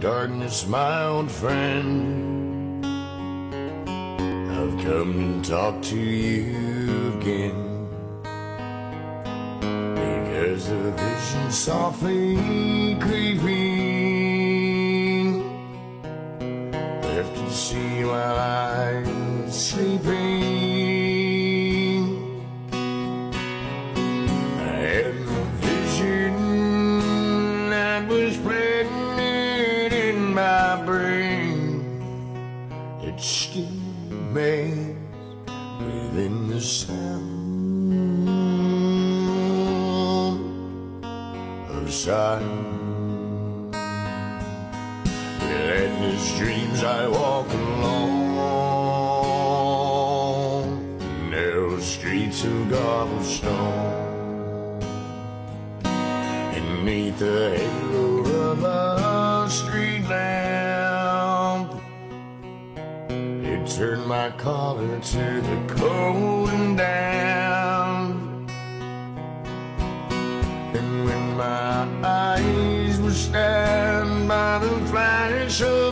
darkness, my old friend, I've come to talk to you again, because a vision softly creeping left to see while I was sleeping. I had a vision that was pregnant in my brain. It still remains within the sound of silence. With endless dreams I walk along narrow streets of cobblestone. Beneath the halo of a street lamp, it turned my collar to the cold and damp. And when my eyes were stabbed by the flash of